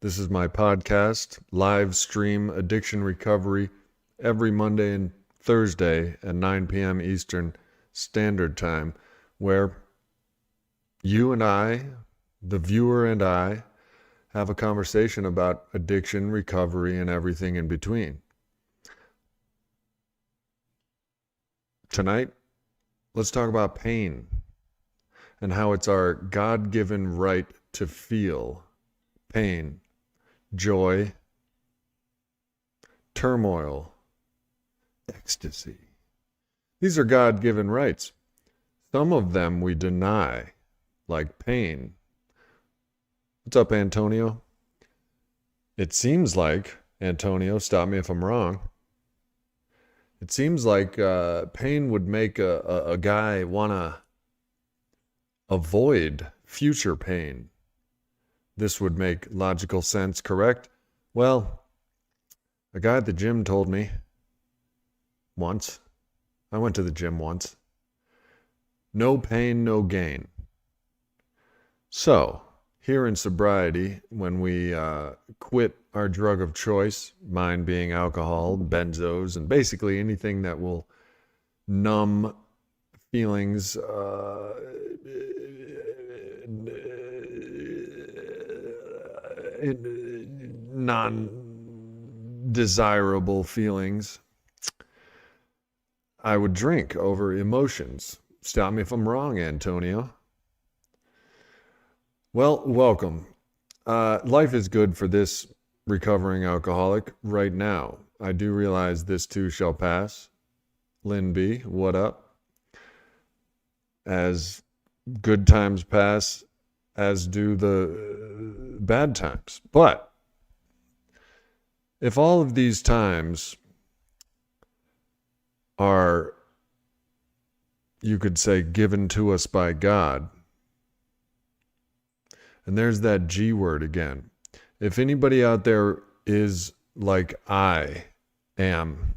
This is my podcast, live stream addiction recovery, every Monday and Thursday at 9 p.m. Eastern Standard Time, where you and I, the viewer and I, have a conversation about addiction, recovery, and everything in between. Tonight, let's talk about pain and how it's our God-given right to feel pain, joy, turmoil, ecstasy. These are God-given rights. Some of them we deny, like pain. What's up, Antonio? It seems like, Antonio, stop me if I'm wrong, it seems like pain would make a guy want to avoid future pain. This would make logical sense, correct? Well, a guy at the gym told me once, I went to the gym once, no pain, no gain. So, here in sobriety, when we quit our drug of choice, mine being alcohol, benzos, and basically anything that will numb feelings, non-desirable feelings, I would drink over emotions. Stop me if I'm wrong, Antonio. Well, welcome. Life is good for this recovering alcoholic right now. I do realize this too shall pass. Lynn B., what up? As good times pass, as do the bad times. But if all of these times are, you could say, given to us by God, and there's that G word again. If anybody out there is like I am,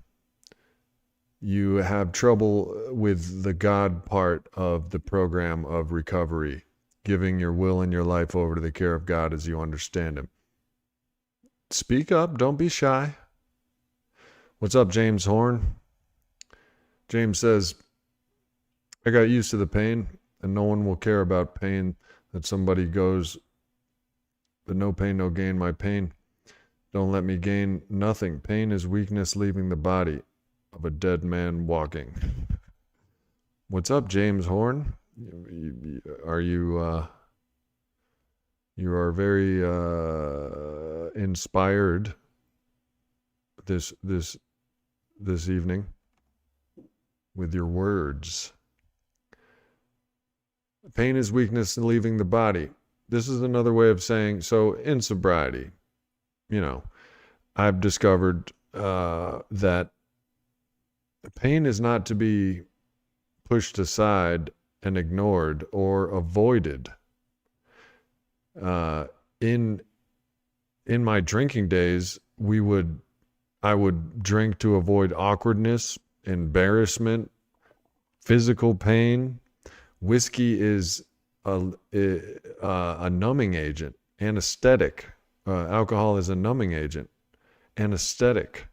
you have trouble with the God part of the program of recovery, giving your will and your life over to the care of God as you understand Him. Speak up. Don't be shy. What's up, James Horn? James says, I got used to the pain, and no one will care about pain. That somebody goes, but no pain, no gain. My pain don't let me gain nothing. Pain is weakness leaving the body of a dead man walking. What's up, James Horn? Are you you are very inspired this evening with your words. Pain is weakness leaving the body. This is another way of saying, so in sobriety, I've discovered that pain is not to be pushed aside and ignored or avoided. In my drinking days, I would drink to avoid awkwardness, embarrassment, physical pain. Whiskey is a numbing agent, anesthetic. Alcohol is a numbing agent, anesthetic.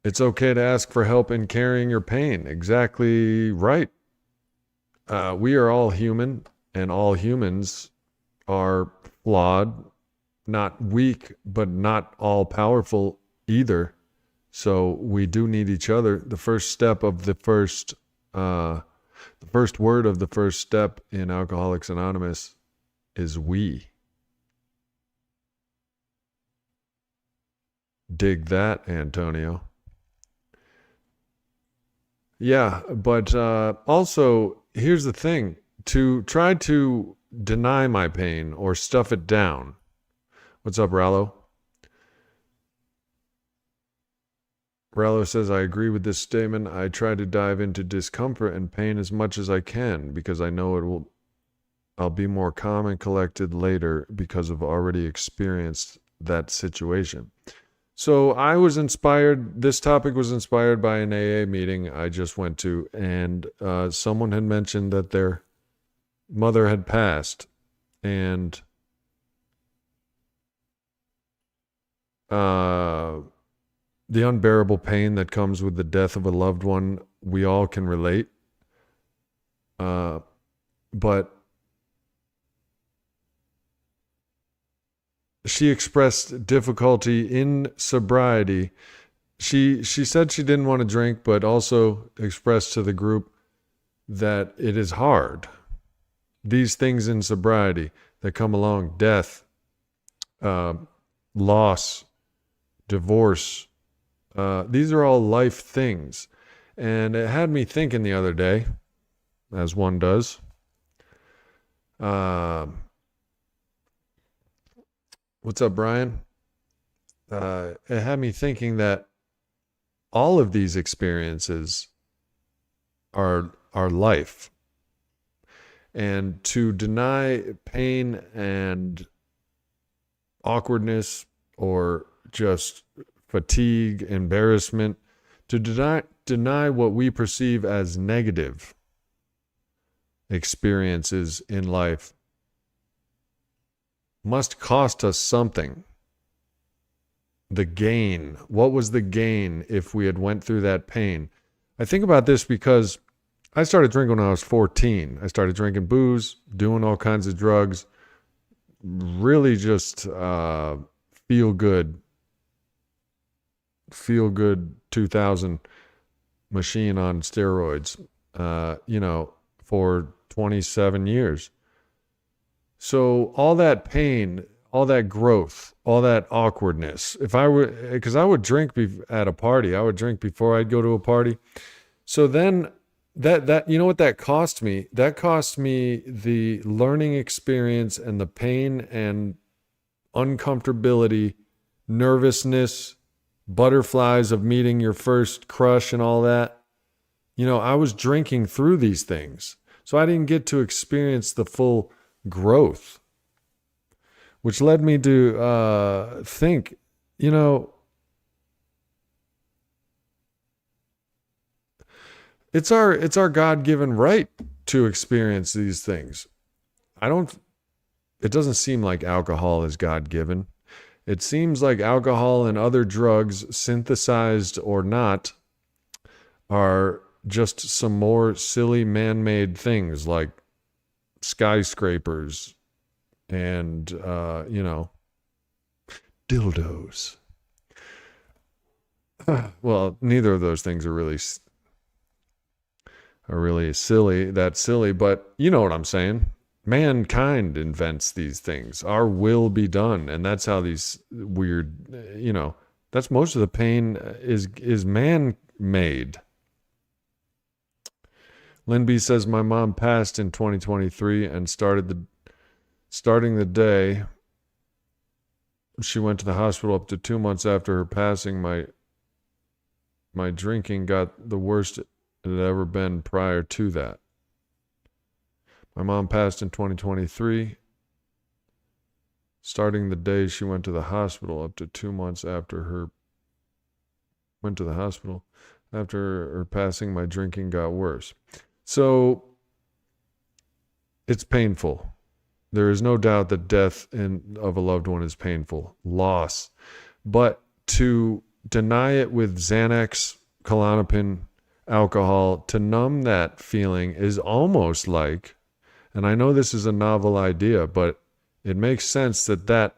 It's okay to ask for help in carrying your pain. Exactly right. We are all human, and all humans are flawed, not weak, but not all powerful either. So we do need each other. The first step of the first word of the first step in Alcoholics Anonymous is we. Dig that, Antonio. Yeah, but also, here's the thing. To try to deny my pain or stuff it down. What's up, Rallo? Rallo says, I agree with this statement. I try to dive into discomfort and pain as much as I can because I know I'll be more calm and collected later because I've already experienced that situation. So I was inspired, this topic was inspired by an AA meeting I just went to, and someone had mentioned that their mother had passed, And uh, the unbearable pain that comes with the death of a loved one, we all can relate. But she expressed difficulty in sobriety. She said she didn't want to drink, but also expressed to the group that it is hard. These things in sobriety that come along, death, uh, loss, divorce, these are all life things. And it had me thinking the other day, as one does. What's up, Brian? It had me thinking that all of these experiences are life. And to deny pain and awkwardness or just fatigue, embarrassment, to deny what we perceive as negative experiences in life must cost us something. The gain. What was the gain if we had went through that pain? I think about this because I started drinking when I was 14. I started drinking booze, doing all kinds of drugs, really just feel good 2000 machine on steroids, for 27 years. So all that pain, all that growth, all that awkwardness, because I would drink at a party, I would drink before I'd go to a party. So then that you know what that cost me? That cost me the learning experience and the pain and uncomfortability, nervousness, butterflies of meeting your first crush and all that. I was drinking through these things. So I didn't get to experience the full growth, which led me to think, it's our God-given right to experience these things. It doesn't seem like alcohol is God-given. It seems like alcohol and other drugs, synthesized or not, are just some more silly man-made things like skyscrapers and, dildos. Well, neither of those things are really silly, but you know what I'm saying. Mankind invents these things. Our will be done, and that's how these weird, that's most of the pain is man-made. Lynn B says my mom passed in 2023 and starting the day she went to the hospital up to 2 months after her passing. My drinking got the worst it had ever been prior to that. My mom passed in 2023. Starting the day she went to the hospital up to 2 months after her passing, my drinking got worse. So it's painful. There is no doubt that death of a loved one is painful, loss. But to deny it with Xanax, Klonopin, alcohol, to numb that feeling is almost like, and I know this is a novel idea, but it makes sense that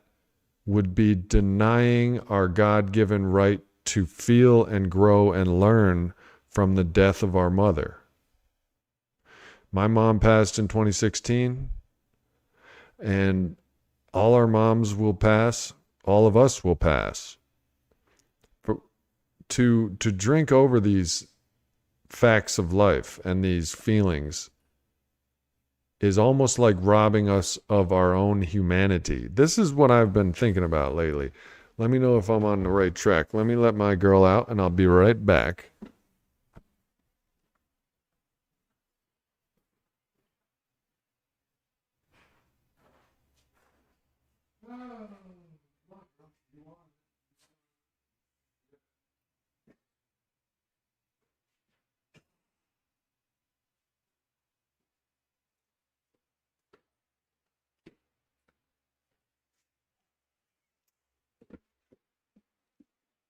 would be denying our God-given right to feel and grow and learn from the death of our mother. My mom passed in 2016, and all our moms will pass. All of us will pass. To drink over these facts of life and these feelings is almost like robbing us of our own humanity. This is what I've been thinking about lately. Let me know if I'm on the right track. Let me let my girl out, and I'll be right back.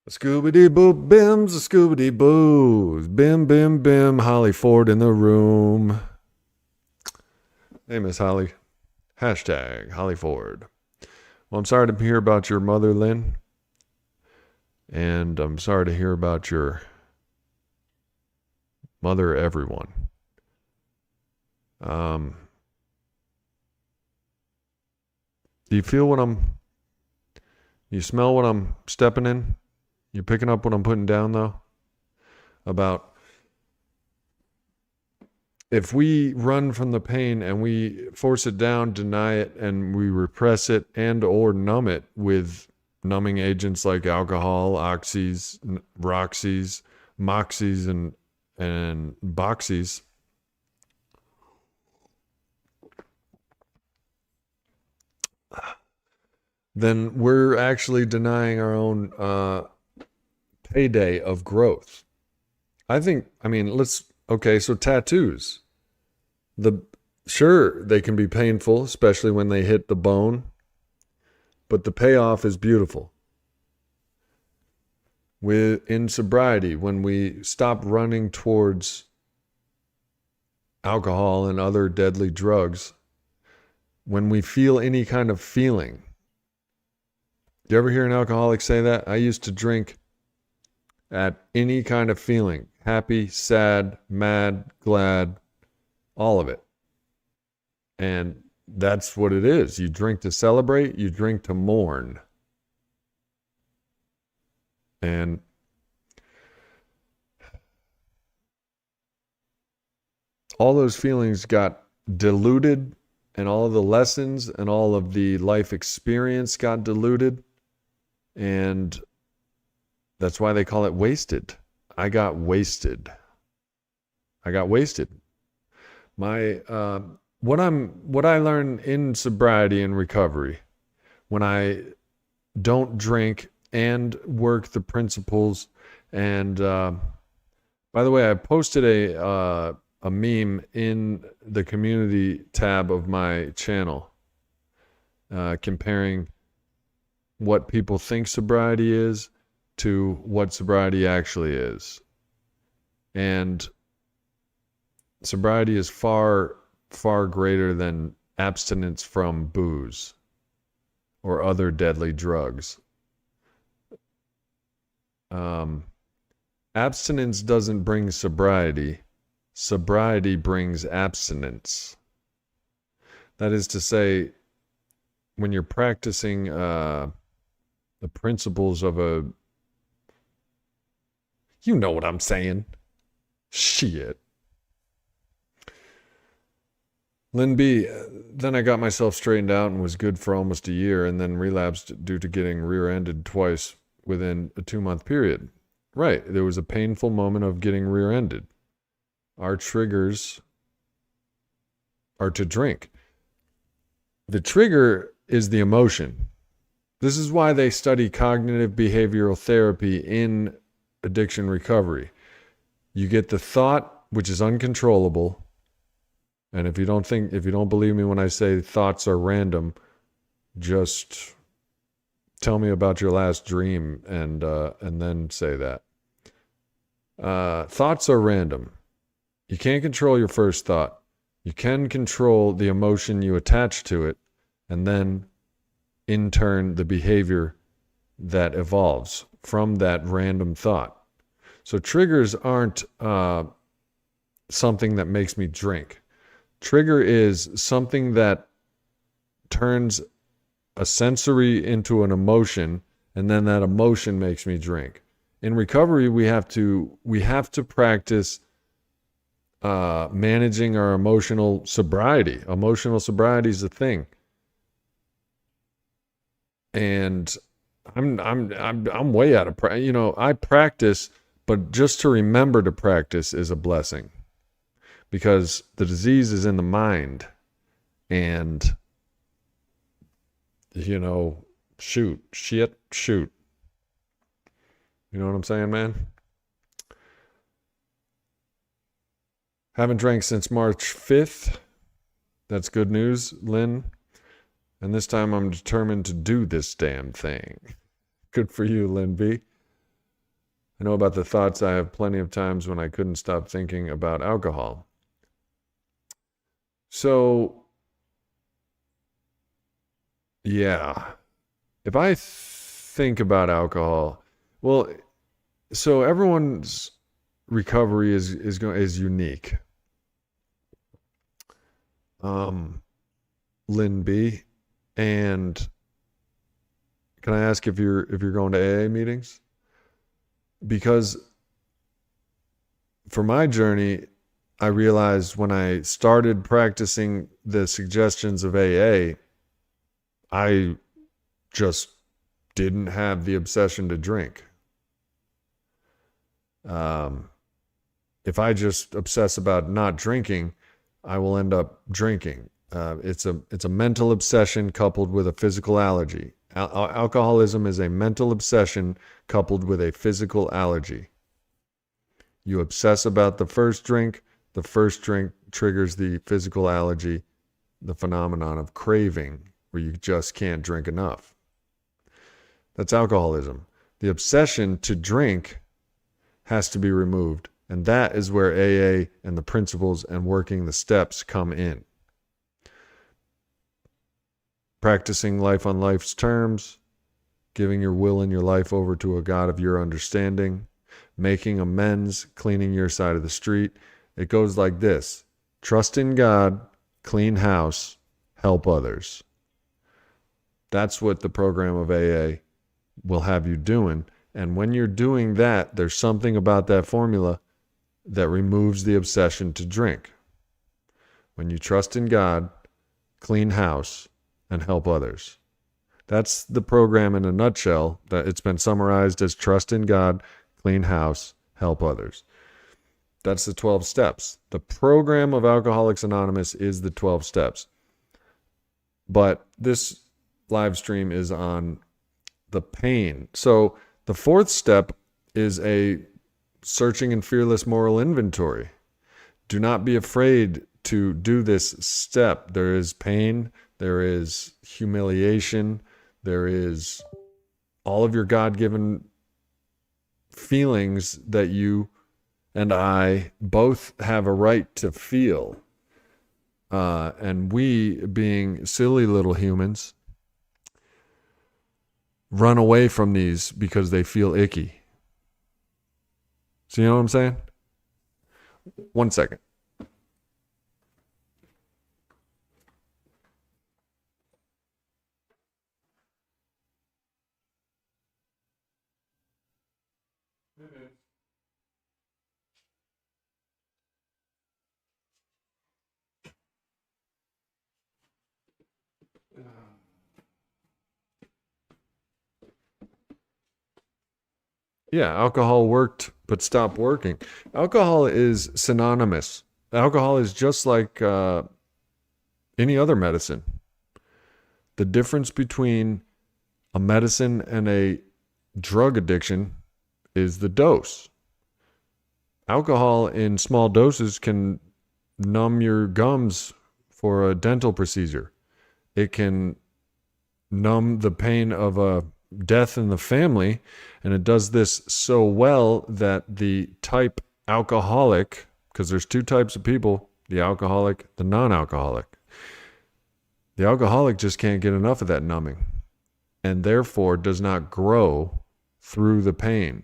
Scooby-Dee-boo, bims, a Scooby-Dee-boos. Bim, bim, bim. Holly Ford in the room. Hey, Miss Holly. Hashtag Holly Ford. Well, I'm sorry to hear about your mother, Lynn. And I'm sorry to hear about your mother, everyone. Do you feel what you smell what I'm stepping in? You picking up what I'm putting down, though? About if we run from the pain and we force it down, deny it, and we repress it and or numb it with numbing agents like alcohol, oxys, roxys, moxies, and boxies, then we're actually denying our own payday of growth. So tattoos. Sure, they can be painful, especially when they hit the bone, but the payoff is beautiful. In sobriety, when we stop running towards alcohol and other deadly drugs, when we feel any kind of feeling. Do you ever hear an alcoholic say that? I used to drink at any kind of feeling. Happy, sad, mad, glad, all of it. And that's what it is. You drink to celebrate, you drink to mourn. And all those feelings got diluted, and all of the lessons and all of the life experience got diluted. And that's why they call it wasted. I got wasted. What I learned in sobriety and recovery, when I don't drink and work the principles, and by the way, I posted a meme in the community tab of my channel, comparing what people think sobriety is to what sobriety actually is. And sobriety is far, far greater than abstinence from booze or other deadly drugs. Abstinence doesn't bring sobriety. Sobriety brings abstinence. That is to say, when you're practicing the principles of you know what I'm saying. Shit. Lynn B, then I got myself straightened out and was good for almost a year, and then relapsed due to getting rear-ended twice within a 2-month period. Right, there was a painful moment of getting rear-ended. Our triggers are to drink. The trigger is the emotion. This is why they study cognitive behavioral therapy in addiction recovery. You get the thought, which is uncontrollable. And if you don't believe me when I say thoughts are random, just tell me about your last dream and then say that. Thoughts are random. You can't control your first thought. You can control the emotion you attach to it, and then in turn the behavior that evolves from that random thought. So triggers aren't something that makes me drink. Trigger is something that turns a sensory into an emotion, and then that emotion makes me drink. In recovery, we have to practice managing our emotional sobriety. Emotional sobriety is a thing, and I'm way out of practice. I practice, but just to remember to practice is a blessing, because the disease is in the mind, and shoot. You know what I'm saying, man? Haven't drank since March 5th. That's good news, Lynn. And this time I'm determined to do this damn thing. Good for you, Lynn B. I know about the thoughts. I have plenty of times when I couldn't stop thinking about alcohol. So, yeah, if I think about alcohol, well, so everyone's recovery is unique. Lynn B, and can I ask if you're going to AA meetings? Because for my journey, I realized when I started practicing the suggestions of AA, I just didn't have the obsession to drink. If I just obsess about not drinking, I will end up drinking. It's a mental obsession coupled with a physical allergy. Alcoholism is a mental obsession coupled with a physical allergy. You obsess about the first drink triggers the physical allergy, the phenomenon of craving, where you just can't drink enough. That's alcoholism. The obsession to drink has to be removed, and that is where AA and the principles and working the steps come in. Practicing life on life's terms, giving your will and your life over to a God of your understanding, making amends, cleaning your side of the street. It goes like this: trust in God, clean house, help others. That's what the program of AA will have you doing. And when you're doing that, there's something about that formula that removes the obsession to drink. When you trust in God, clean house, and help others. That's the program in a nutshell. That it's been summarized as trust in God, clean house, help others. That's the 12 steps. The program of Alcoholics Anonymous is the 12 steps. But this live stream is on the pain. So the fourth step is a searching and fearless moral inventory. Do not be afraid to do this step. There is pain, there is humiliation, there is all of your God-given feelings that you and I both have a right to feel. And we, being silly little humans, run away from these because they feel icky. So you know what I'm saying? 1 second. Yeah, alcohol worked but stopped working. Alcohol is synonymous. Alcohol is just like any other medicine. The difference between a medicine and a drug addiction is the dose. Alcohol in small doses can numb your gums for a dental procedure. It can numb the pain of a death in the family, and it does this so well that the type alcoholic, because there's two types of people, the alcoholic, the non-alcoholic. The alcoholic just can't get enough of that numbing, and therefore does not grow through the pain.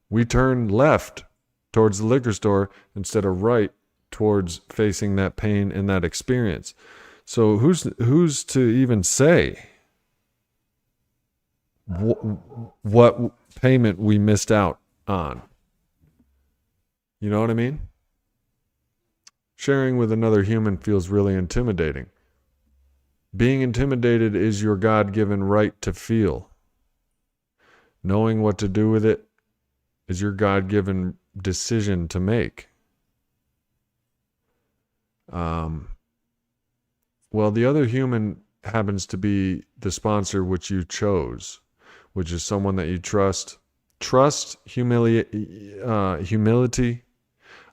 We turn left towards the liquor store instead of right towards facing that pain and that experience. So who's to even say what payment we missed out on? You know what I mean? Sharing with another human feels really intimidating. Being intimidated is your God-given right to feel. Knowing what to do with it is your God-given decision to make. Well, the other human happens to be the sponsor which you chose, which is someone that you trust. Trust, humility,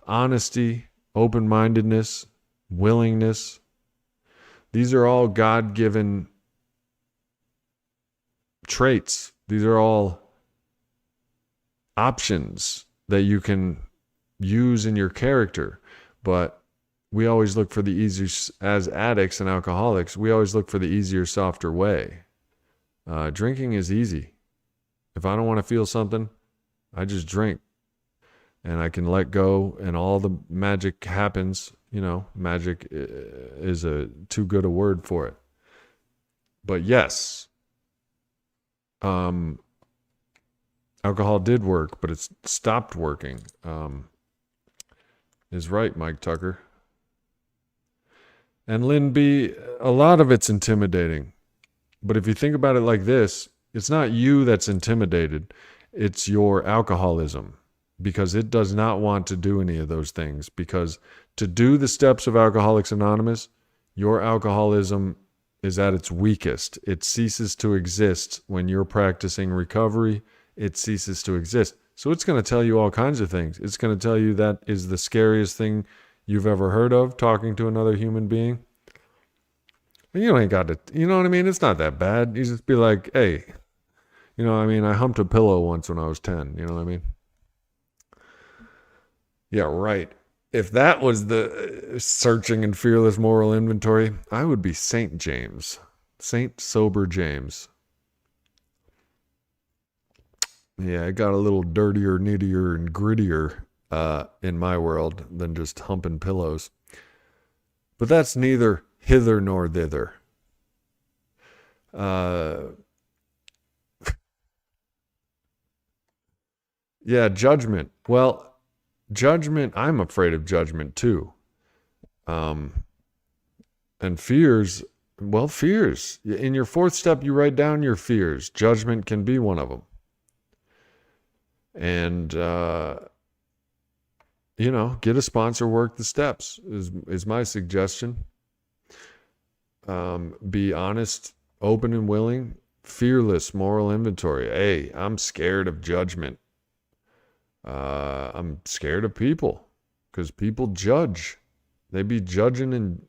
honesty, open-mindedness, willingness. These are all God-given traits. These are all options that you can use in your character. But we always look for the easier, as addicts and alcoholics, we always look for the easier, softer way. Drinking is easy. If I don't want to feel something, I just drink and I can let go and all the magic happens. Magic is a too good a word for it. But yes, alcohol did work, but it's stopped working. Is right, Mike Tucker. And Lynn B., a lot of it's intimidating. But if you think about it like this, it's not you that's intimidated. It's your alcoholism, because it does not want to do any of those things. Because to do the steps of Alcoholics Anonymous, your alcoholism is at its weakest. It ceases to exist when you're practicing recovery. It ceases to exist. So it's going to tell you all kinds of things. It's going to tell you that is the scariest thing you've ever heard of, talking to another human being. You ain't got to, you know what I mean? It's not that bad. You just be like, hey, I humped a pillow once when I was 10. You know what I mean? Yeah, right. If that was the searching and fearless moral inventory, I would be Saint James. Saint Sober James. Yeah, it got a little dirtier, nittier, and grittier in my world than just humping pillows. But that's neither hither nor thither. Yeah, judgment. Well, judgment, I'm afraid of judgment too. And fears, fears. In your fourth step, you write down your fears. Judgment can be one of them. And, get a sponsor, work the steps is my suggestion. Be honest, open and willing, fearless moral inventory. Hey, I'm scared of judgment. I'm scared of people because people judge. They be judging, and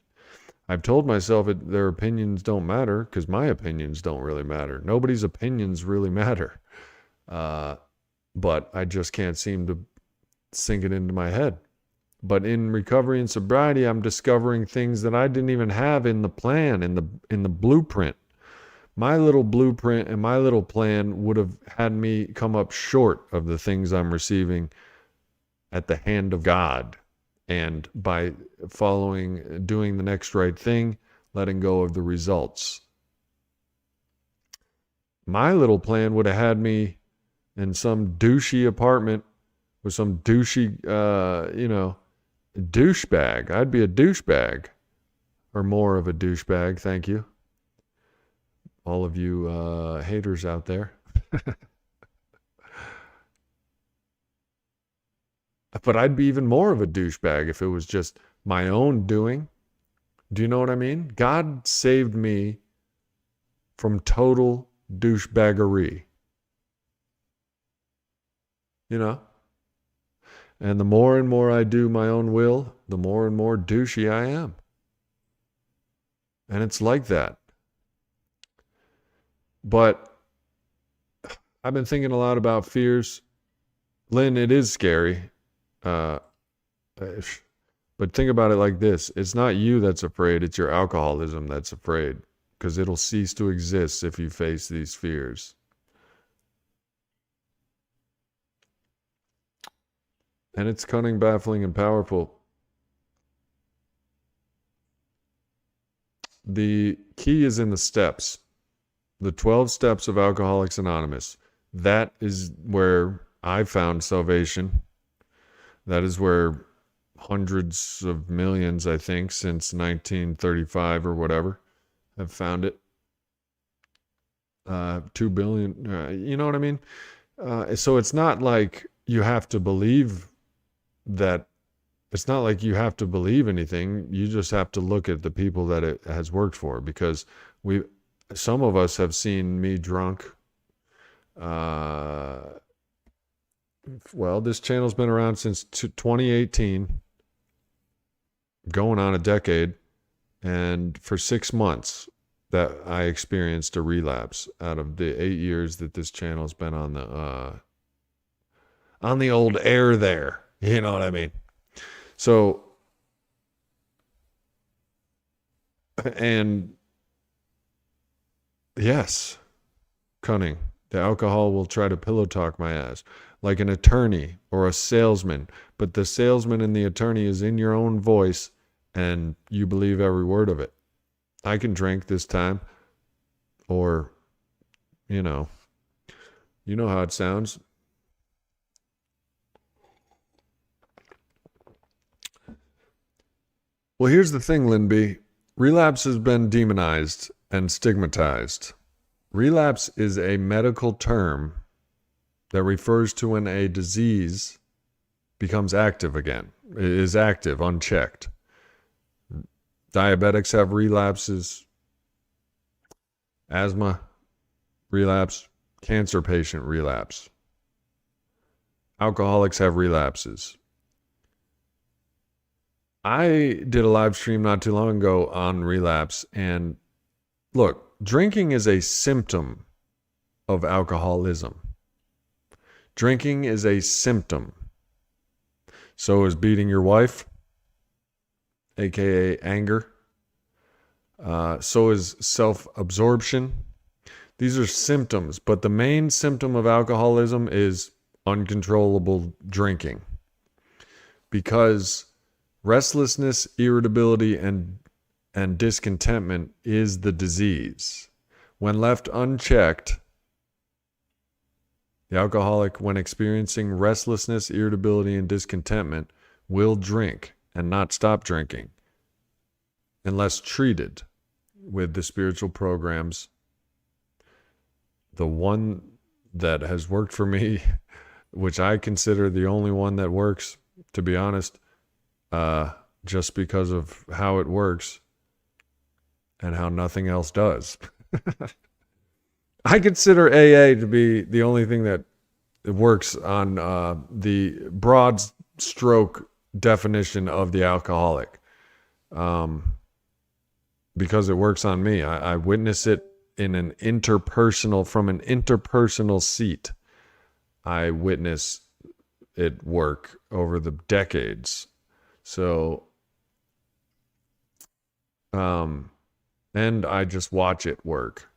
I've told myself their opinions don't matter because my opinions don't really matter. Nobody's opinions really matter. But I just can't seem to sink it into my head. But in recovery and sobriety, I'm discovering things that I didn't even have in the plan, in the blueprint. My little blueprint and my little plan would have had me come up short of the things I'm receiving at the hand of God. And by doing the next right thing, letting go of the results. My little plan would have had me in some douchey apartment with some douchey, douchebag. I'd be a douchebag, or more of a douchebag. Thank you, all of you haters out there. But I'd be even more of a douchebag if it was just my own doing. Do you know what I mean? God saved me from total douchebaggery. And the more and more I do my own will, the more and more douchey I am. And it's like that. But I've been thinking a lot about fears. Lynn, it is scary. But think about it like this. It's not you that's afraid. It's your alcoholism that's afraid. Because it'll cease to exist if you face these fears. And it's cunning, baffling, and powerful. The key is in the steps. The 12 steps of Alcoholics Anonymous. That is where I found salvation. That is where hundreds of millions, I think, since 1935 or whatever, have found it. 2 billion, you know what I mean? So it's not like you have to believe that. It's not like you have to believe anything. You just have to look at the people that it has worked for, because some of us have seen me drunk. This channel's been around since 2018, going on a decade, and for 6 months that I experienced a relapse out of the 8 years that this channel's been on on the old air there. You know what I mean? So, and yes, cunning. The alcohol will try to pillow talk my ass like an attorney or a salesman, but the salesman and the attorney is in your own voice and you believe every word of it. I can drink this time, or, you know how it sounds. Well, here's the thing, Linby. Relapse has been demonized and stigmatized. Relapse is a medical term that refers to when a disease becomes active again, is active, unchecked. Diabetics have relapses, asthma relapse, cancer patient relapse. Alcoholics have relapses. I did a live stream not too long ago on relapse, and look, drinking is a symptom of alcoholism. Drinking is a symptom. So is beating your wife, aka anger. So is self-absorption. These are symptoms, but the main symptom of alcoholism is uncontrollable drinking. Because restlessness, irritability, and discontentment is the disease. When left unchecked, the alcoholic, when experiencing restlessness, irritability, and discontentment, will drink and not stop drinking unless treated with the spiritual programs. The one that has worked for me, which I consider the only one that works, to be honest, just because of how it works and how nothing else does. I consider AA to be the only thing that works on the broad stroke definition of the alcoholic, because it works on me. I witness it from an interpersonal seat. I witness it work over the decades. So, and I just watch it work.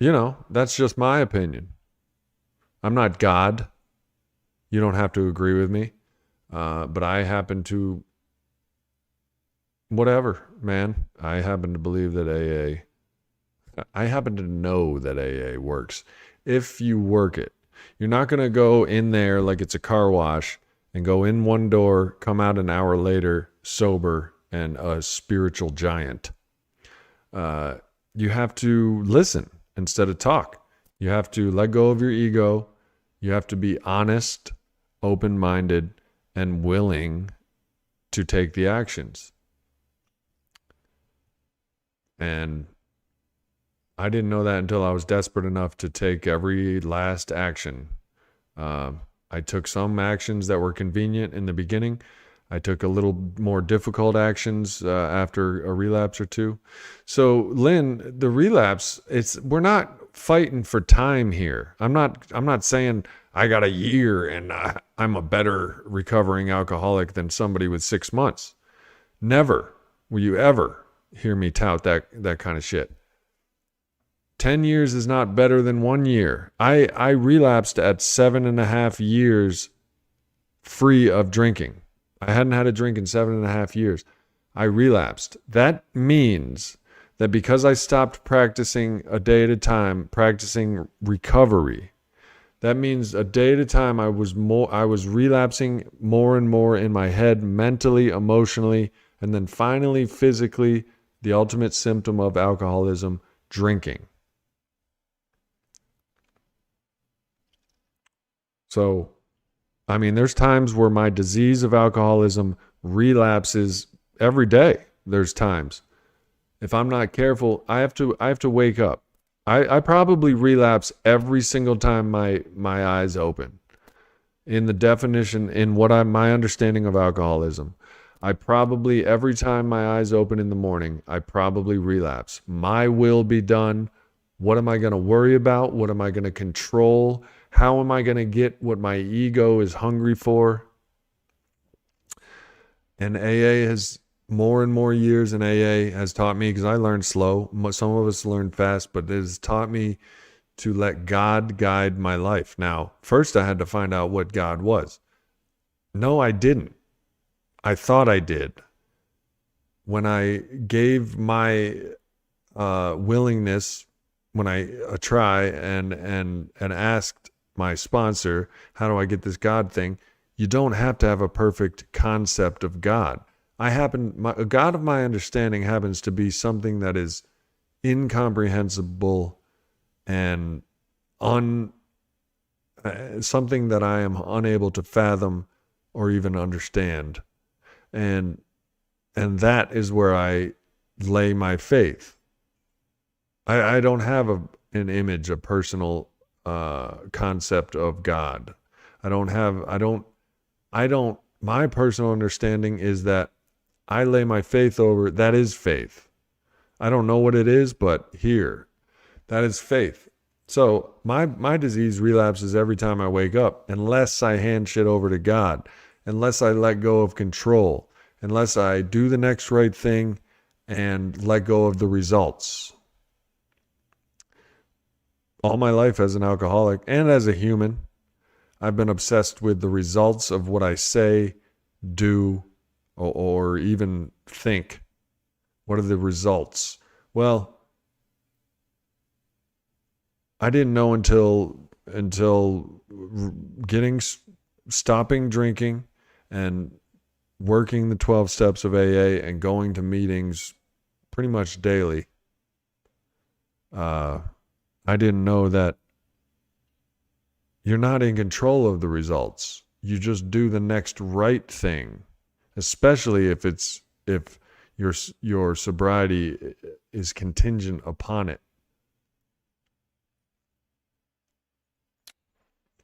That's just my opinion. I'm not God. You don't have to agree with me. But I happen to, whatever, man. I happen to believe that I happen to know that AA works. If you work it, you're not going to go in there like it's a car wash and go in one door, come out an hour later, sober and a spiritual giant. You have to listen instead of talk. You have to let go of your ego. You have to be honest, open-minded, and willing to take the actions. And I didn't know that until I was desperate enough to take every last action. I took some actions that were convenient in the beginning. I took a little more difficult actions after a relapse or two. So, Lynn, the relapse, we're not fighting for time here. I'm not saying I got a year and I'm a better recovering alcoholic than somebody with 6 months. Never will you ever hear me tout that kind of shit. 10 years is not better than 1 year. I relapsed at 7.5 years free of drinking. I hadn't had a drink in 7.5 years. I relapsed. That means that because I stopped practicing a day at a time, practicing recovery, that means a day at a time I was relapsing more and more in my head, mentally, emotionally, and then finally physically, the ultimate symptom of alcoholism, drinking. So, there's times where my disease of alcoholism relapses every day. There's times. If I'm not careful, I have to wake up. I probably relapse every single time my eyes open. In the definition, in my understanding of alcoholism, I probably, every time my eyes open in the morning, I probably relapse. My will be done. What am I going to worry about? What am I going to control? How am I going to get what my ego is hungry for? And AA has more and more years in AA has taught me, because I learned slow. Some of us learn fast, but it has taught me to let God guide my life. Now, first I had to find out what God was. No, I didn't. I thought I did. When I gave my willingness, when I try and asked my sponsor, how do I get this God thing? You don't have to have a perfect concept of God. A God of my understanding happens to be something that is incomprehensible and something that I am unable to fathom or even understand. And that is where I lay my faith. I don't have an image, a personal concept of God. My personal understanding is that I lay my faith over, that is faith. I don't know what it is, but that is faith. So my disease relapses every time I wake up, unless I hand shit over to God, unless I let go of control, unless I do the next right thing and let go of the results. All my life as an alcoholic and as a human, I've been obsessed with the results of what I say, do, or even think. What are the results? Well, I didn't know until stopping drinking and working the 12 steps of AA and going to meetings pretty much daily. I didn't know that you're not in control of the results. You just do the next right thing, especially if your sobriety is contingent upon it.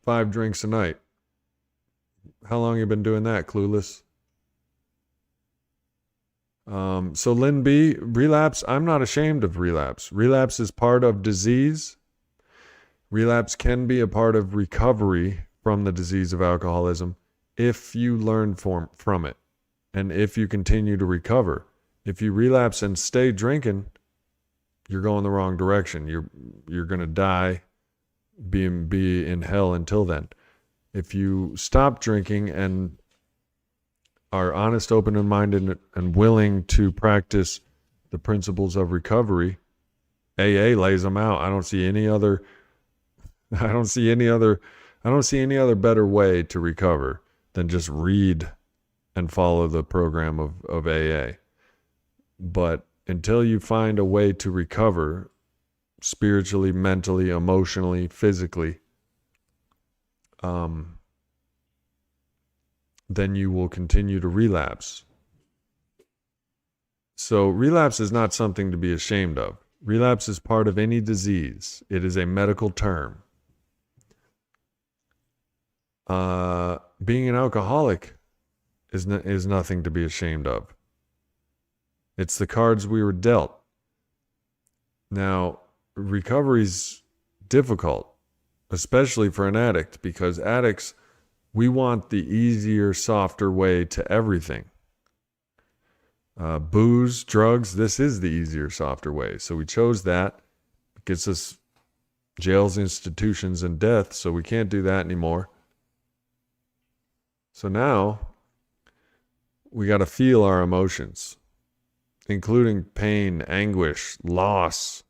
5 drinks a night. How long have you been doing that, clueless? So Lynn B, relapse, I'm not ashamed of relapse. Relapse is part of disease. Relapse can be a part of recovery from the disease of alcoholism if you learn from it and if you continue to recover. If you relapse and stay drinking, you're going the wrong direction. You're going to die, be in hell until then. If you stop drinking and are honest, open-minded, and willing to practice the principles of recovery, AA lays them out. I don't see any other better way to recover than just read and follow the program of AA. But until you find a way to recover spiritually, mentally, emotionally, physically, then you will continue to relapse. So relapse is not something to be ashamed of. Relapse is part of any disease. It is a medical term. Being an alcoholic is nothing to be ashamed of. It's the cards we were dealt. Now, recovery's difficult, especially for an addict, because addicts, we want the easier, softer way to everything. Booze, drugs, this is the easier, softer way. So we chose that. It gets us jails, institutions, and death, so we can't do that anymore. So now we got to feel our emotions, including pain, anguish, loss,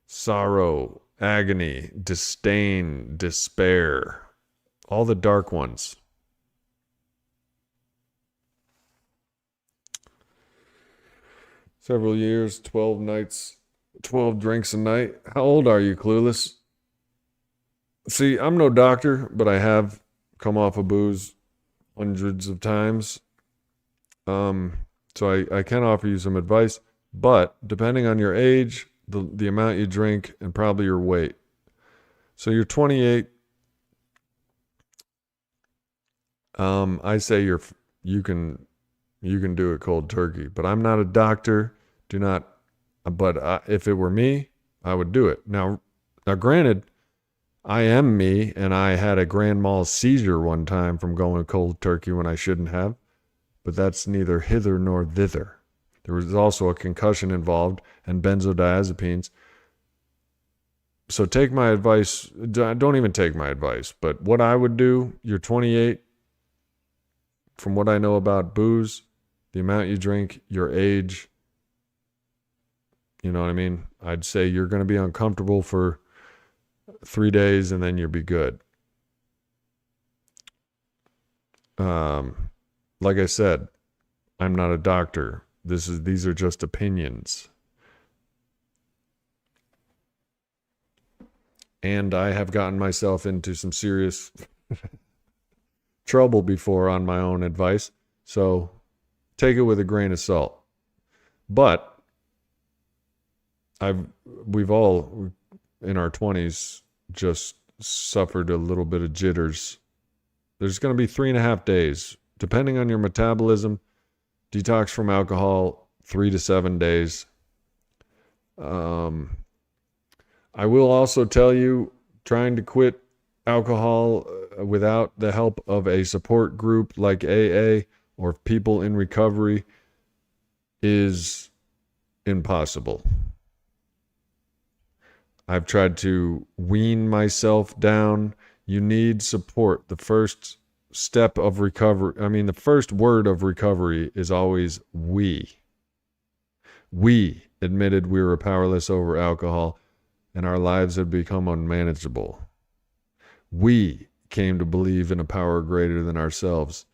sorrow, agony, disdain, despair, all the dark ones. Several years, 12 nights, 12 drinks a night. How old are you, clueless? See, I'm no doctor, but I have come off of booze hundreds of times. So I can offer you some advice, but depending on your age, the amount you drink, and probably your weight. So you're 28. I say you can do it cold turkey, but I'm not a doctor. But if it were me, I would do it. Now granted, I am me, and I had a grand mal seizure one time from going cold turkey when I shouldn't have, but that's neither hither nor thither. There was also a concussion involved and benzodiazepines. So take my advice. Don't even take my advice, but what I would do, you're 28, from what I know about booze, the amount you drink, your age, you know what I mean? I'd say you're going to be uncomfortable for 3 days and then you'll be good. Like I said, I'm not a doctor. These are just opinions. And I have gotten myself into some serious trouble before on my own advice. So take it with a grain of salt. But we've all in our 20s just suffered a little bit of jitters. There's going to be 3.5 days, depending on your metabolism. Detox from alcohol, 3 to 7 days. I will also tell you, trying to quit alcohol without the help of a support group like AA or people in recovery is impossible. I've tried to wean myself down. You need support. The first step of recovery, the first word of recovery is always we. We admitted we were powerless over alcohol and our lives had become unmanageable. We came to believe in a power greater than ourselves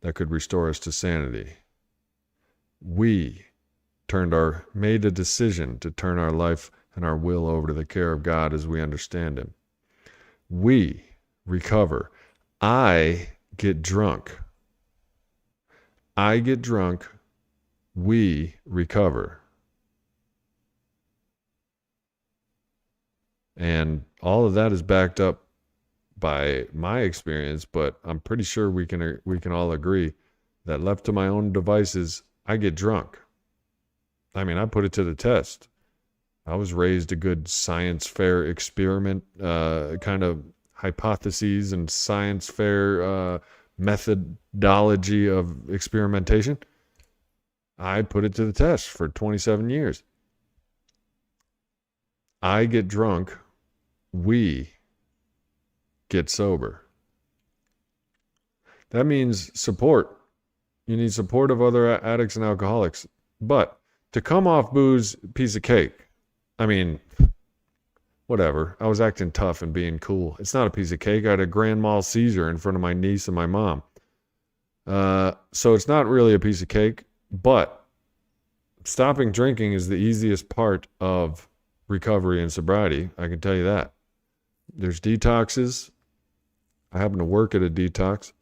that could restore us to sanity. We made a decision to turn our life and our will over to the care of God as we understand Him. We recover. I get drunk. I get drunk. We recover. And all of that is backed up by my experience, but I'm pretty sure we can all agree that left to my own devices, I get drunk. I put it to the test. I was raised a good science fair experiment, kind of hypotheses and science fair methodology of experimentation. I put it to the test for 27 years. I get drunk. We get sober. That means support. You need support of other addicts and alcoholics. But to come off booze, piece of cake. Whatever. I was acting tough and being cool. It's not a piece of cake. I had a grand mal seizure in front of my niece and my mom. So it's not really a piece of cake. But stopping drinking is the easiest part of recovery and sobriety. I can tell you that. There's detoxes. I happen to work at a detox.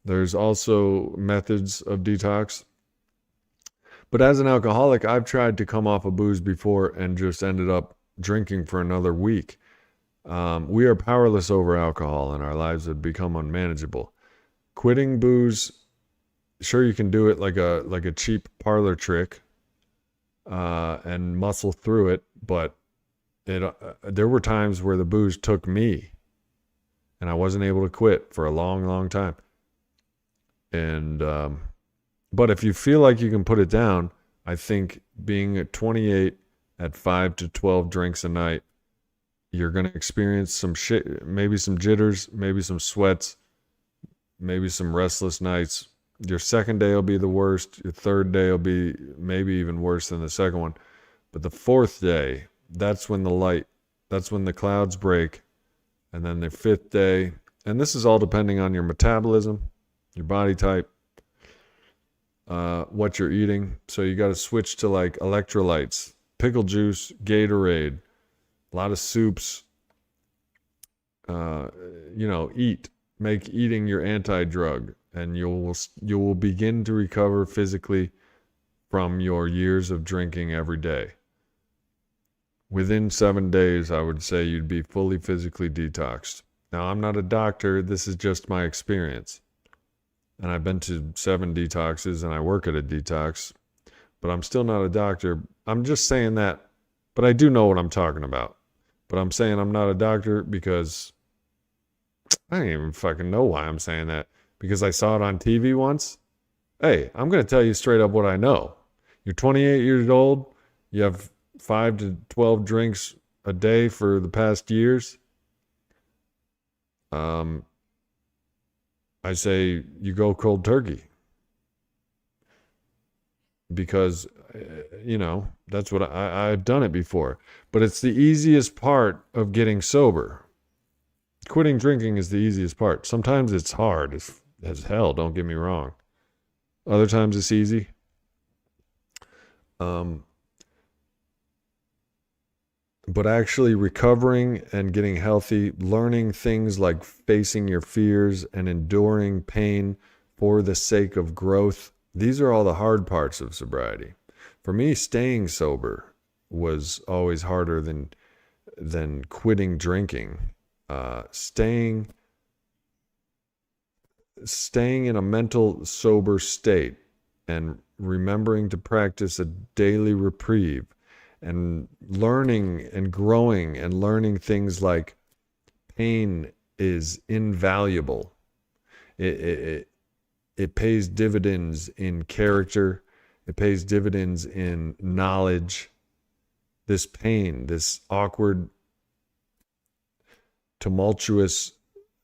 There's also methods of detox. But as an alcoholic, I've tried to come off of booze before and just ended up drinking for another week. We are powerless over alcohol and our lives have become unmanageable. Quitting booze, sure you can do it like a cheap parlor trick and muscle through it, but there were times where the booze took me and I wasn't able to quit for a long, long time. And but if you feel like you can put it down, I think being at 28 at 5 to 12 drinks a night, you're going to experience some shit, maybe some jitters, maybe some sweats, maybe some restless nights. Your second day will be the worst. Your third day will be maybe even worse than the second one. But the fourth day, that's when the clouds break. And then the fifth day, and this is all depending on your metabolism, your body type, what you're eating. So you got to switch to like electrolytes, pickle juice, Gatorade, a lot of soups. Make eating your anti-drug, and you will begin to recover physically from your years of drinking every day. Within 7 days, I would say you'd be fully physically detoxed. Now, I'm not a doctor. This is just my experience. And I've been to 7 detoxes, and I work at a detox. But I'm still not a doctor. I'm just saying that. But I do know what I'm talking about. But I'm saying I'm not a doctor because I don't even fucking know why I'm saying that. Because I saw it on TV once. Hey, I'm going to tell you straight up what I know. You're 28 years old. You have 5 to 12 drinks a day for the past years. I say you go cold turkey. Because, that's what I've done it before. But it's the easiest part of getting sober. Quitting drinking is the easiest part. Sometimes it's hard as hell, don't get me wrong. Other times it's easy. But actually recovering and getting healthy, learning things like facing your fears and enduring pain for the sake of growth, these are all the hard parts of sobriety. For me, staying sober was always harder than quitting drinking. Staying in a mental sober state and remembering to practice a daily reprieve and learning and growing and learning things like pain is invaluable. It pays dividends in character. It pays dividends in knowledge. This pain, this awkward, tumultuous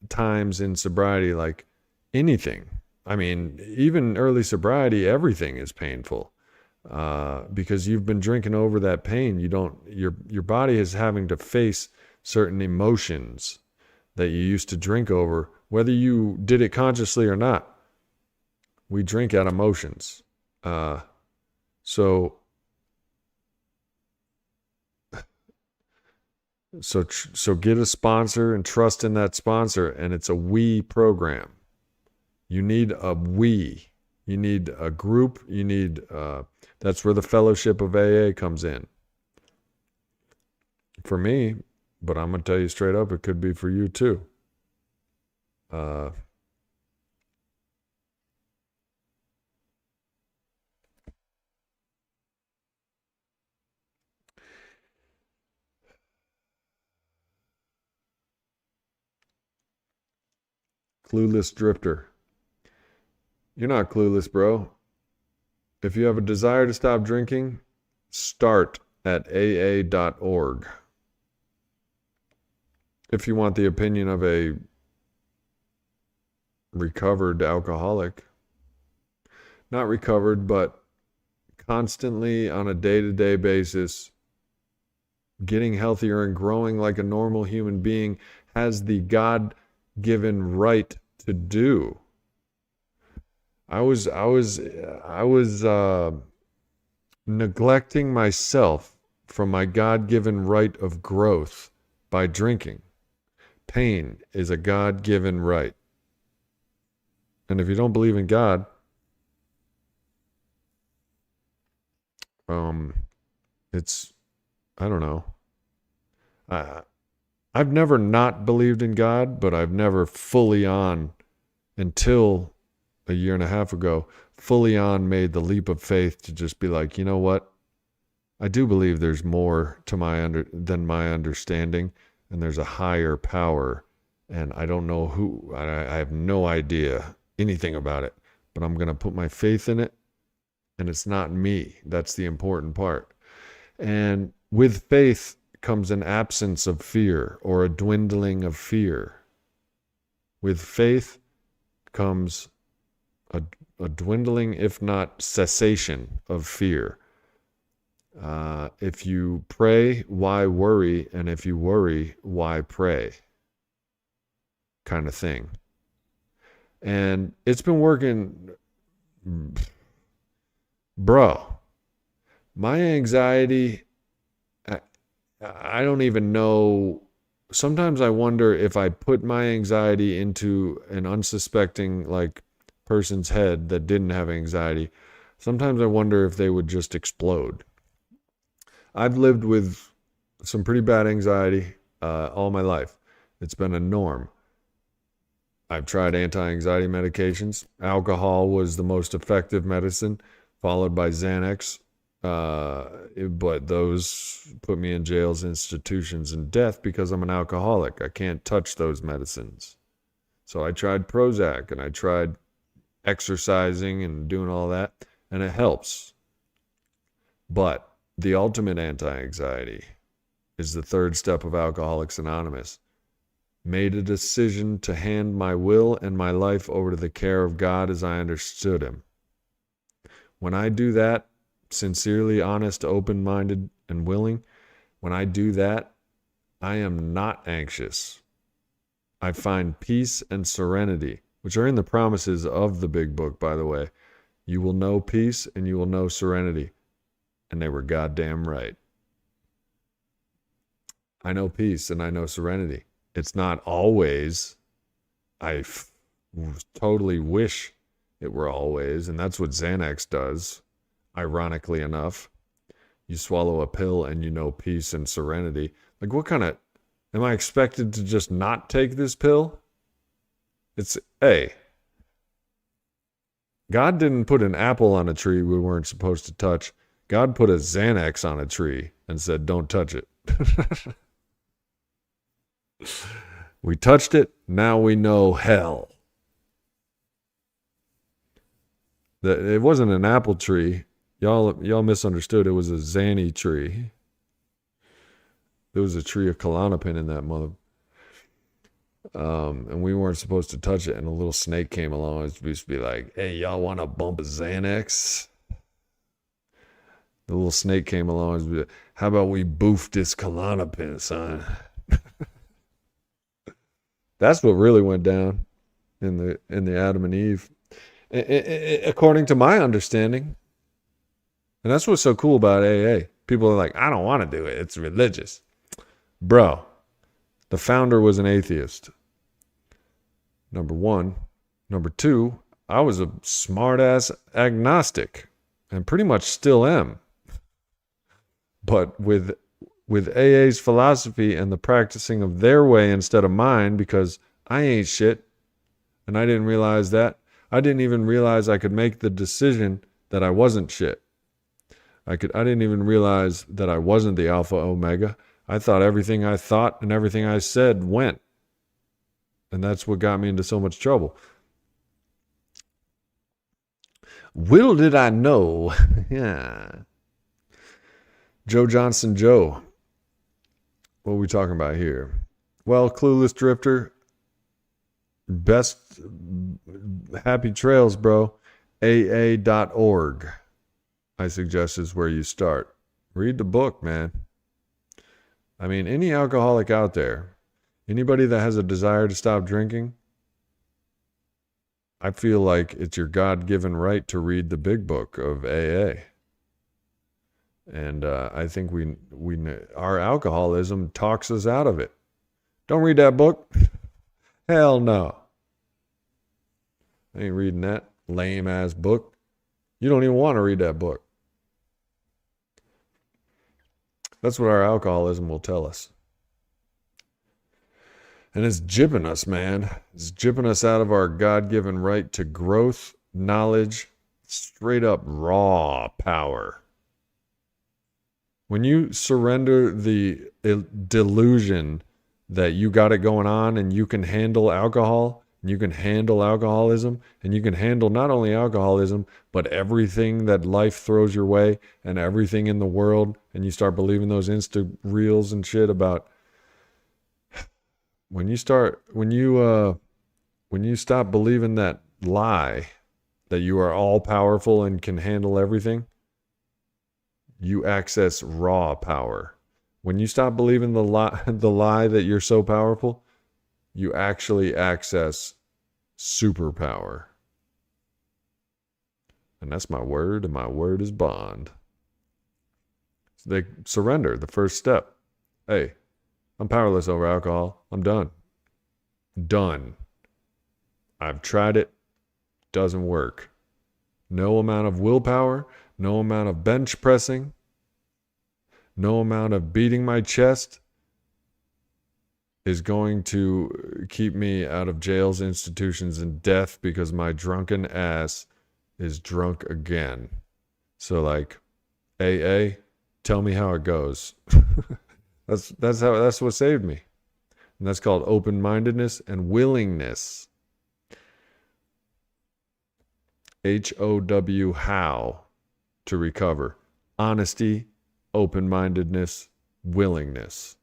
times in sobriety, like anything. I mean, even early sobriety, everything is painful. Because you've been drinking over that pain. Your body is having to face certain emotions that you used to drink over, whether you did it consciously or not. We drink out emotions. So get a sponsor and trust in that sponsor, and it's a we program. You need a we. You need a group. You need, that's where the fellowship of AA comes in. For me, but I'm going to tell you straight up, it could be for you too. Clueless drifter. You're not clueless, bro. If you have a desire to stop drinking, start at aa.org. If you want the opinion of a recovered alcoholic, not recovered, but constantly on a day-to-day basis, getting healthier and growing like a normal human being, has the God-given right to do. I was neglecting myself from my God-given right of growth by drinking. Pain is a God-given right. And if you don't believe in God, it's, I don't know. I've never not believed in God, but I've never fully on, until a year and a half ago, fully on made the leap of faith to just be like, you know what? I do believe there's more to than my understanding, and there's a higher power, and I don't know who. I have no idea anything about it, but I'm going to put my faith in it, and it's not me. That's the important part. And with faith comes an absence of fear or a dwindling of fear. With faith comes a dwindling, if not cessation, of fear. If you pray, why worry? And if you worry, why pray? Kind of thing. And it's been working. Bro, my anxiety, I don't even know. Sometimes I wonder if I put my anxiety into an unsuspecting person's head that didn't have anxiety. Sometimes I wonder if they would just explode. I've lived with some pretty bad anxiety all my life. It's been a norm. I've tried anti-anxiety medications. Alcohol was the most effective medicine, followed by Xanax. But those put me in jails, institutions, and death because I'm an alcoholic. I can't touch those medicines. So I tried Prozac and I tried exercising and doing all that, and it helps. But the ultimate anti-anxiety is the third step of Alcoholics Anonymous. Made a decision to hand my will and my life over to the care of God as I understood him. When I do that, sincerely, honest, open-minded, and willing, when I do that, I am not anxious. I find peace and serenity, which are in the promises of the big book, by the way. You will know peace and you will know serenity. And they were goddamn right. I know peace and I know serenity. It's not always. I totally wish it were always, and that's what Xanax does, ironically enough. You swallow a pill and you know peace and serenity. Like, what kind of... Am I expected to just not take this pill? It's, hey, God didn't put an apple on a tree we weren't supposed to touch. God put a Xanax on a tree and said, don't touch it. We touched it, now we know hell. It wasn't an apple tree. Y'all misunderstood. It was a Xanny tree. There was a tree of Klonopin in that mother. And we weren't supposed to touch it, and a little snake came along and used to be like, hey, y'all want a bump of Xanax? The little snake came along and was like, how about we boof this Klonopin, son? That's what really went down in the Adam and Eve, according to my understanding. And that's what's so cool about AA. People are like, I don't want to do it. It's religious. Bro, the founder was an atheist. Number one. Number two, I was a smart-ass agnostic and pretty much still am. But with AA's philosophy and the practicing of their way instead of mine, because I ain't shit, and I didn't realize that. I didn't even realize I could make the decision that I wasn't shit. I didn't even realize that I wasn't the alpha omega. I thought everything I thought and everything I said went. And that's what got me into so much trouble. Little did I know. Yeah. Joe Johnson Joe. What are we talking about here? Well, Clueless Drifter. Best happy trails, bro. AA.org. I suggest is where you start. Read the book, man. I mean, any alcoholic out there, anybody that has a desire to stop drinking, I feel like it's your God-given right to read the big book of AA. And I think our alcoholism talks us out of it. Don't read that book. Hell no. I ain't reading that lame-ass book. You don't even want to read that book. That's what our alcoholism will tell us. And it's jipping us, man. It's jipping us out of our God-given right to growth, knowledge, straight up raw power. When you surrender the delusion that you got it going on and you can handle alcohol, and you can handle alcoholism, and you can handle not only alcoholism, but everything that life throws your way and everything in the world, and you start believing those Insta reels and shit about when you stop believing that lie that you are all powerful and can handle everything, you access raw power. When you stop believing the lie that you're so powerful, you actually access superpower. And that's my word, and my word is bond. So they surrender, the first step. Hey, I'm powerless over alcohol. I'm done. Done. I've tried it. Doesn't work. No amount of willpower, no amount of bench pressing, no amount of beating my chest is going to keep me out of jails, institutions, and death because my drunken ass is drunk again. So, like, AA, tell me how it goes. That's what saved me. And that's called open-mindedness and willingness. HOW, how to recover. Honesty, open-mindedness, willingness.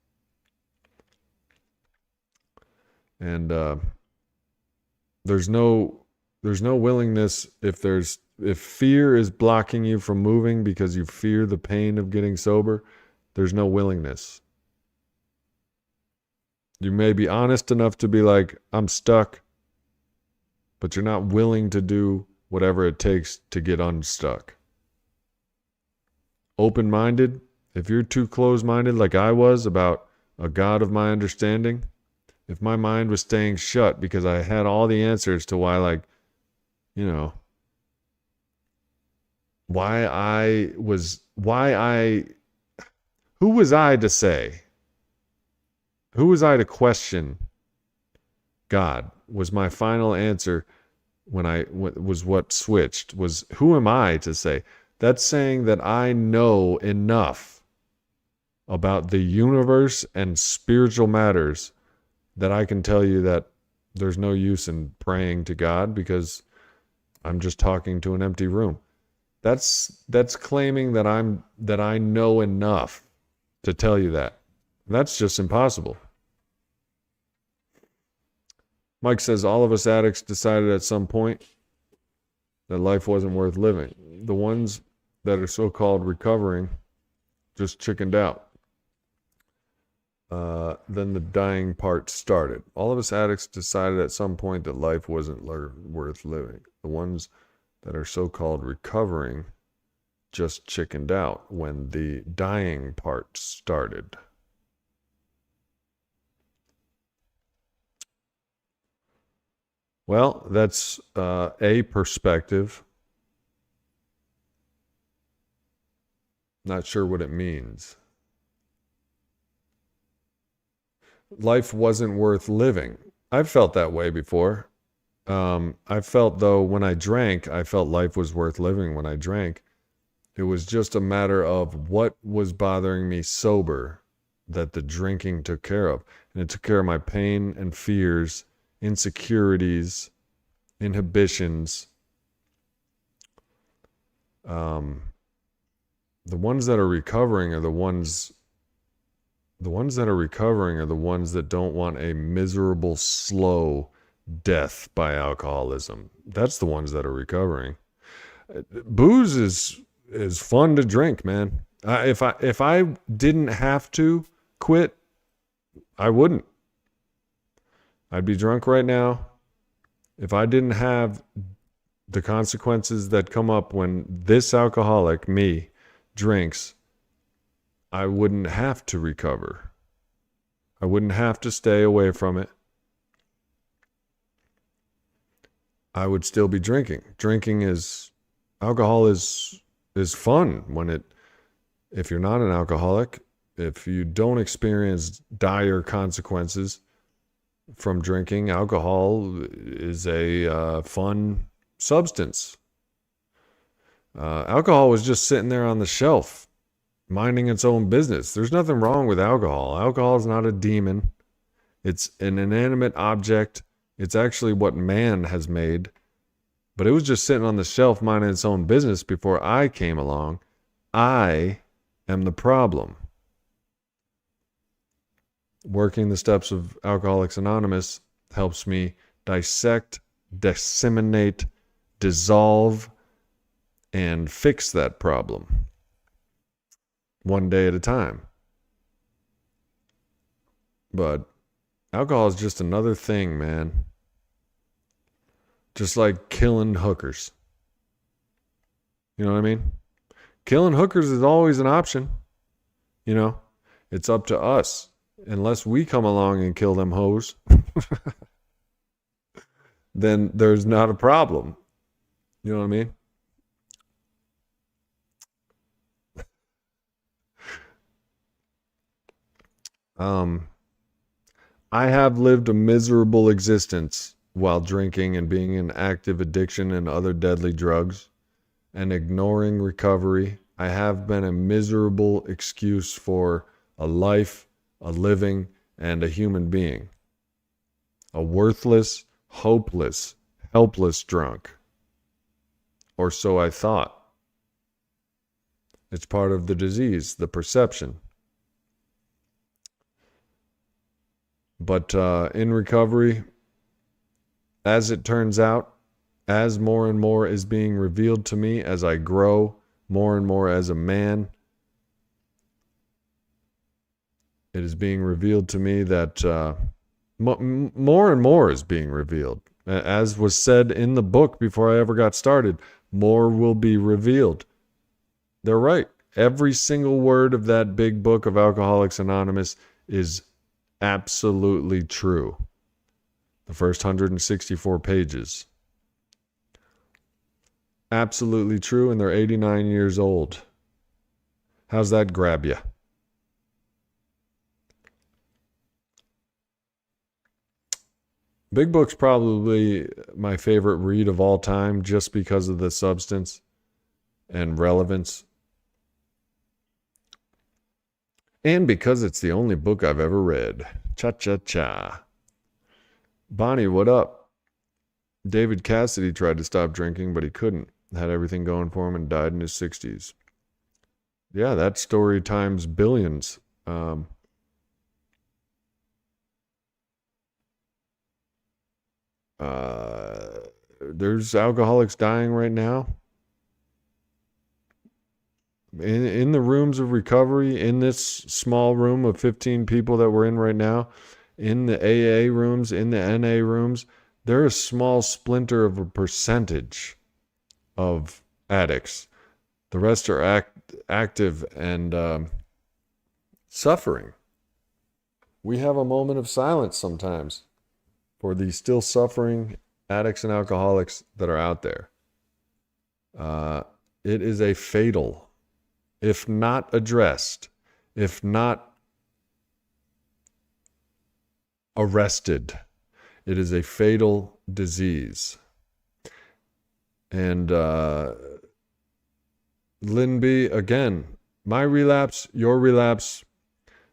And there's no willingness if fear is blocking you from moving because you fear the pain of getting sober. There's no willingness. You may be honest enough to be like, I'm stuck, but you're not willing to do whatever it takes to get unstuck. Open-minded, if you're too close-minded like I was about a God of my understanding, if my mind was staying shut because I had all the answers to why, who was I to say? Who was I to question God? Was my final answer was what switched, was who am I to say? That's saying that I know enough about the universe and spiritual matters that I can tell you that there's no use in praying to God because I'm just talking to an empty room. That's claiming that I know enough to tell you that. That's just impossible. Mike says all of us addicts decided at some point that life wasn't worth living. The ones that are so-called recovering just chickened out. Then the dying part started. All of us addicts decided at some point that life wasn't worth living. The ones that are so-called recovering just chickened out when the dying part started. Well, that's a perspective. Not sure what it means. Life wasn't worth living. I've felt that way before. I felt, though, when I drank, I felt life was worth living when I drank. It was just a matter of what was bothering me sober that the drinking took care of. And it took care of my pain and fears, insecurities, inhibitions. The ones that are recovering are the ones that don't want a miserable, slow death by alcoholism. That's the ones that are recovering. Booze is fun to drink, man. If I didn't have to quit, I wouldn't. I'd be drunk right now. If I didn't have the consequences that come up when this alcoholic, me, drinks, I wouldn't have to recover. I wouldn't have to stay away from it. I would still be drinking. Alcohol is fun if you're not an alcoholic, if you don't experience dire consequences from drinking. Alcohol is a fun substance. Alcohol was just sitting there on the shelf, minding its own business. There's nothing wrong with alcohol. Alcohol is not a demon. It's an inanimate object. It's actually what man has made. But it was just sitting on the shelf minding its own business before I came along. I am the problem. Working the steps of Alcoholics Anonymous helps me dissect, disseminate, dissolve, and fix that problem. One day at a time. But alcohol is just another thing, man. Just like killing hookers. You know what I mean? Killing hookers is always an option. You know, it's up to us. Unless we come along and kill them hoes, then there's not a problem. You know what I mean? I have lived a miserable existence while drinking and being in active addiction and other deadly drugs and ignoring recovery I have been a miserable excuse for a life, a living, and a human being. A worthless, hopeless, helpless drunk. Or so I thought. It's part of the disease, the perception. But in recovery, as it turns out, as more and more is being revealed to me, as I grow more and more as a man, it is being revealed to me that more and more is being revealed. As was said in the book before I ever got started, more will be revealed. They're right. Every single word of that big book of Alcoholics Anonymous is absolutely true. The first 164 pages. Absolutely true, and they're 89 years old. How's that grab you? Big Book's probably my favorite read of all time just because of the substance and relevance. And because it's the only book I've ever read. Cha-cha-cha. Bonnie, what up? David Cassidy tried to stop drinking, but he couldn't. Had everything going for him and died in his 60s. Yeah, that story times billions. There's alcoholics dying right now. In the rooms of recovery, in this small room of 15 people that we're in right now, in the AA rooms, in the NA rooms, they're a small splinter of a percentage of addicts. The rest are active and suffering. We have a moment of silence sometimes for the still suffering addicts and alcoholics that are out there. It is a fatal, if not addressed, if not arrested, it is a fatal disease. And Lynn B., again, my relapse, your relapse,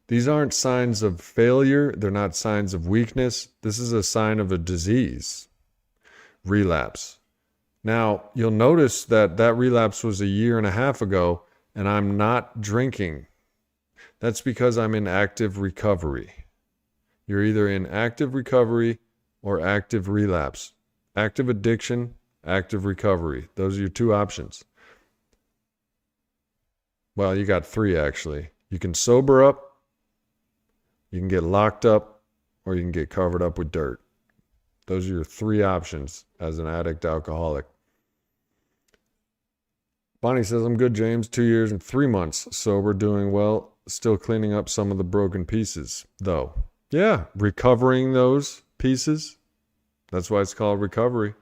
these aren't signs of failure. They're not signs of weakness. This is a sign of a disease. Relapse. Now, you'll notice that relapse was a year and a half ago, and I'm not drinking. That's because I'm in active recovery. You're either in active recovery or active relapse. Active addiction, active recovery. Those are your two options. Well, you got three, actually. You can sober up, you can get locked up, or you can get covered up with dirt. Those are your three options as an addict alcoholic. Bonnie says, I'm good, James. 2 years and 3 months sober, doing well. Still cleaning up some of the broken pieces, though. Yeah, recovering those pieces. That's why it's called recovery.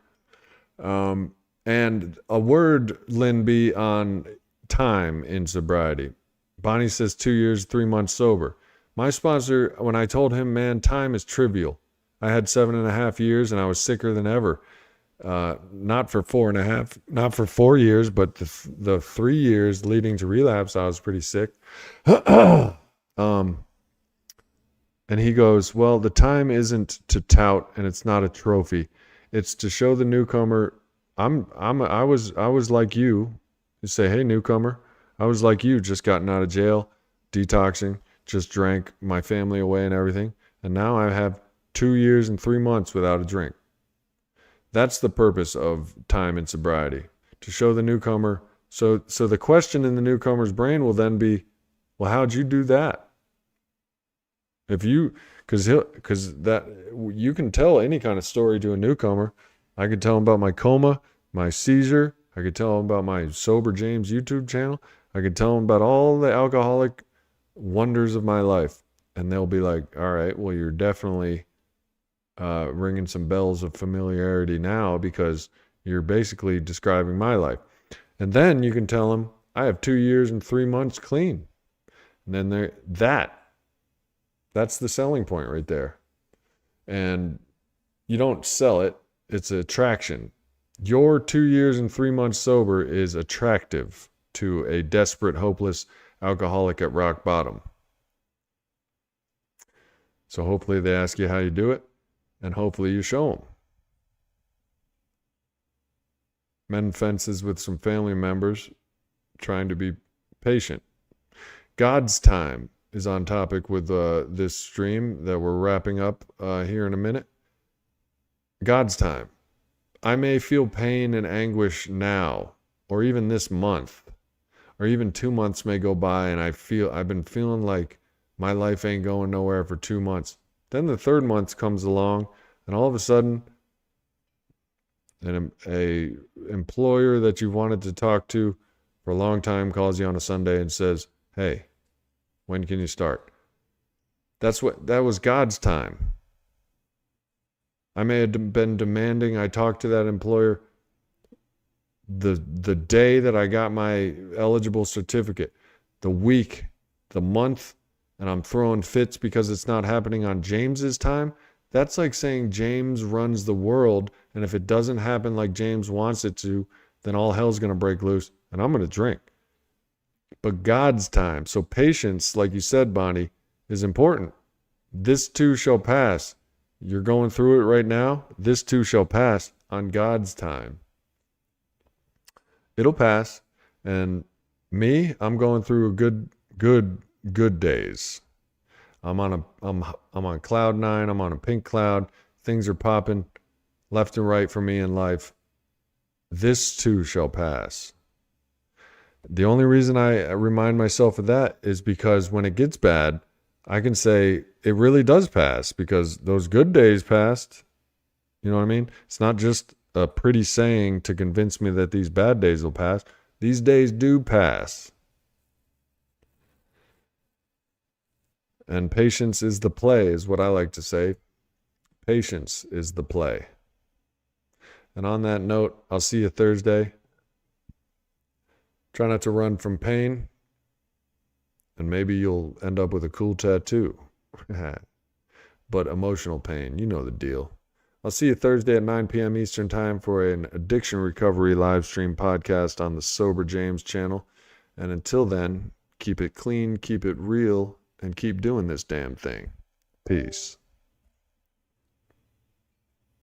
And a word, Lynn B., on time in sobriety. Bonnie says 2 years, 3 months sober. My sponsor, when I told him, man, time is trivial. I had 7.5 years and I was sicker than ever. Not for 4.5, not for 4 years, but the 3 years leading to relapse, I was pretty sick. And he goes, well, the time isn't to tout and it's not a trophy. It's to show the newcomer, I was like you. You say, hey, newcomer, I was like you, just gotten out of jail, detoxing, just drank my family away and everything. And now I have 2 years and 3 months without a drink. That's the purpose of time in sobriety, to show the newcomer. So the question in the newcomer's brain will then be, well, how'd you do that? If you, because that you can tell any kind of story to a newcomer. I could tell him about my coma, my seizure. I could tell him about my Sober James YouTube channel. I could tell him about all the alcoholic wonders of my life. And they'll be like, all right, well, you're definitely ringing some bells of familiarity now because you're basically describing my life. And then you can tell them, I have 2 years and 3 months clean. And then that's the selling point right there. And you don't sell it. It's attraction. Your 2 years and 3 months sober is attractive to a desperate, hopeless alcoholic at rock bottom. So hopefully they ask you how you do it, and hopefully you show them. Mend fences with some family members, trying to be patient. God's time is on topic with this stream that we're wrapping up here in a minute. God's time. I may feel pain and anguish now, or even this month, or even 2 months may go by and I've been feeling like my life ain't going nowhere for 2 months. Then the third month comes along, and all of a sudden, a employer that you've wanted to talk to for a long time calls you on a Sunday and says, "Hey, when can you start?" That was God's time. I may have been demanding I talk to that employer the day that I got my eligible certificate, the week, the month, and I'm throwing fits because it's not happening on James's time. That's like saying James runs the world, and if it doesn't happen like James wants it to, then all hell's going to break loose, and I'm going to drink. But God's time. So patience, like you said, Bonnie, is important. This too shall pass. You're going through it right now. This too shall pass on God's time. It'll pass. And me, I'm going through good days. I'm on cloud nine. I'm on a pink cloud. Things are popping left and right for me in life. This too shall pass. The only reason I remind myself of that is because when it gets bad, I can say it really does pass because those good days passed. You know what I mean? It's not just a pretty saying to convince me that these bad days will pass. These days do pass. And patience is the play, is what I like to say. Patience is the play. And on that note, I'll see you Thursday. Try not to run from pain. And maybe you'll end up with a cool tattoo. But emotional pain, you know the deal. I'll see you Thursday at 9 p.m. Eastern Time for an addiction recovery live stream podcast on the Sober James channel. And until then, keep it clean, keep it real, and keep doing this damn thing. Peace.